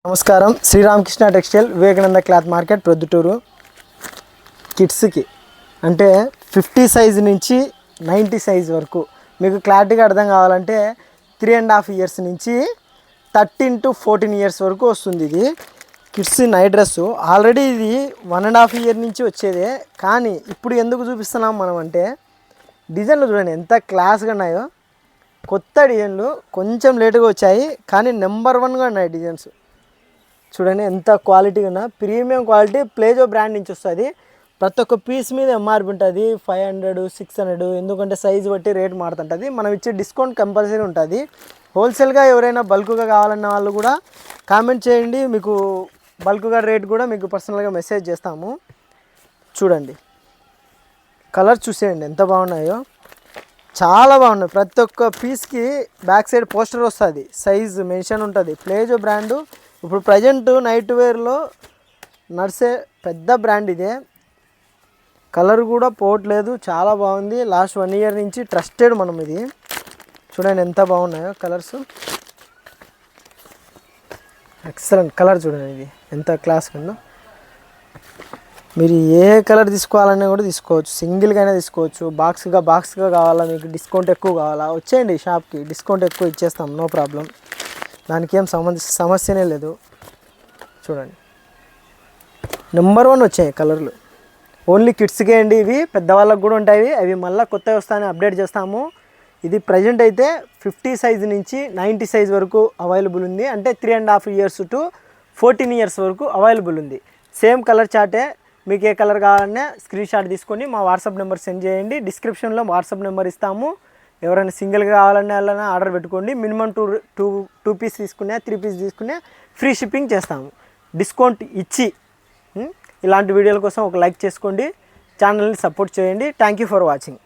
నమస్కారం. Sriramakrishna textile Vivekananda cloth market Proddatur. కిడ్స్కి అంటే 50 సైజు నుంచి 90 సైజు వరకు మీకు క్లారిటీగా అర్థం కావాలంటే 3.5 ఇయర్స్ నుంచి 13 to 14 ఇయర్స్ వరకు వస్తుంది. ఇది కిడ్స్ నైట్ డ్రెస్సు. ఆల్రెడీ ఇది 1.5 ఇయర్ నుంచి వచ్చేదే, కానీ ఇప్పుడు ఎందుకు చూపిస్తున్నాం మనం అంటే డిజైన్లు చూడండి ఎంత క్లాస్గా ఉన్నాయో. కొత్త డిజైన్లు కొంచెం లేటుగా వచ్చాయి, కానీ నెంబర్ 1గా ఉన్నాయి డిజైన్స్. చూడండి ఎంత క్వాలిటీగా ఉన్నా, ప్రీమియం క్వాలిటీ ప్లేజో బ్రాండ్ నుంచి వస్తుంది. ప్రతి ఒక్క పీస్ మీద ఎంఆర్పి ఉంటుంది 500, 600, ఎందుకంటే సైజు బట్టి రేట్ మారుతుంటుంది. మనం ఇచ్చే డిస్కౌంట్ కంపల్సరీ ఉంటుంది. హోల్సేల్గా ఎవరైనా బల్క్గా కావాలన్న వాళ్ళు కూడా కామెంట్ చేయండి, మీకు బల్క్గా రేట్ కూడా మీకు పర్సనల్గా మెసేజ్ చేస్తాము. చూడండి కలర్ చూసేయండి ఎంత బాగున్నాయో, చాలా బాగున్నాయి. ప్రతి ఒక్క పీస్కి బ్యాక్ సైడ్ పోస్టర్ వస్తుంది, సైజు మెన్షన్ ఉంటుంది. ప్లేజో బ్రాండు ఇప్పుడు ప్రజెంట్ నైట్ వేర్లో నడిసే పెద్ద బ్రాండ్ ఇదే. కలర్ కూడా పోవట్లేదు, చాలా బాగుంది. లాస్ట్ 1 ఇయర్ నుంచి ట్రస్టెడ్ మనం ఇది. చూడండి ఎంత బాగున్నాయో కలర్స్, ఎక్సలెంట్ కలర్. చూడండి ఇది ఎంత క్లాస్ ఉందో. మీరు ఏ కలర్ తీసుకోవాలన్నా కూడా తీసుకోవచ్చు, సింగిల్గా అయినా తీసుకోవచ్చు, బాక్స్గా కావాలా, మీకు డిస్కౌంట్ ఎక్కువ కావాలా వచ్చేయండి షాప్కి, డిస్కౌంట్ ఎక్కువ ఇచ్చేస్తాం, నో ప్రాబ్లం. దానికి ఏం సమస్యనే లేదు. చూడండి నెంబర్ 1 వచ్చాయి కలర్లు. ఓన్లీ కిడ్స్కే అండి ఇవి, పెద్దవాళ్ళకి కూడా ఉంటాయి. అవి మళ్ళీ కొత్తగా వస్తాయని అప్డేట్ చేస్తాము. ఇది ప్రజెంట్ అయితే 50 సైజు నుంచి 90 సైజ్ వరకు అవైలబుల్ ఉంది. అంటే 3.5 ఇయర్స్ to 14 ఇయర్స్ వరకు అవైలబుల్ ఉంది. సేమ్ కలర్ చార్టే. మీకు ఏ కలర్ కావాలన్నా స్క్రీన్ షాట్ తీసుకొని మా వాట్సాప్ నెంబర్ సెండ్ చేయండి. డిస్క్రిప్షన్లో వాట్సాప్ నెంబర్ ఇస్తాము. ఎవరైనా సింగిల్గా కావాలన్నా వాళ్ళైనా ఆర్డర్ పెట్టుకోండి. మినిమం టూ పీస్ తీసుకునే 3 పీస్ తీసుకునే ఫ్రీ షిప్పింగ్ చేస్తాము, డిస్కౌంట్ ఇచ్చి. ఇలాంటి వీడియోల కోసం ఒక లైక్ చేసుకోండి, ఛానల్ని సపోర్ట్ చేయండి. Thank you for watching.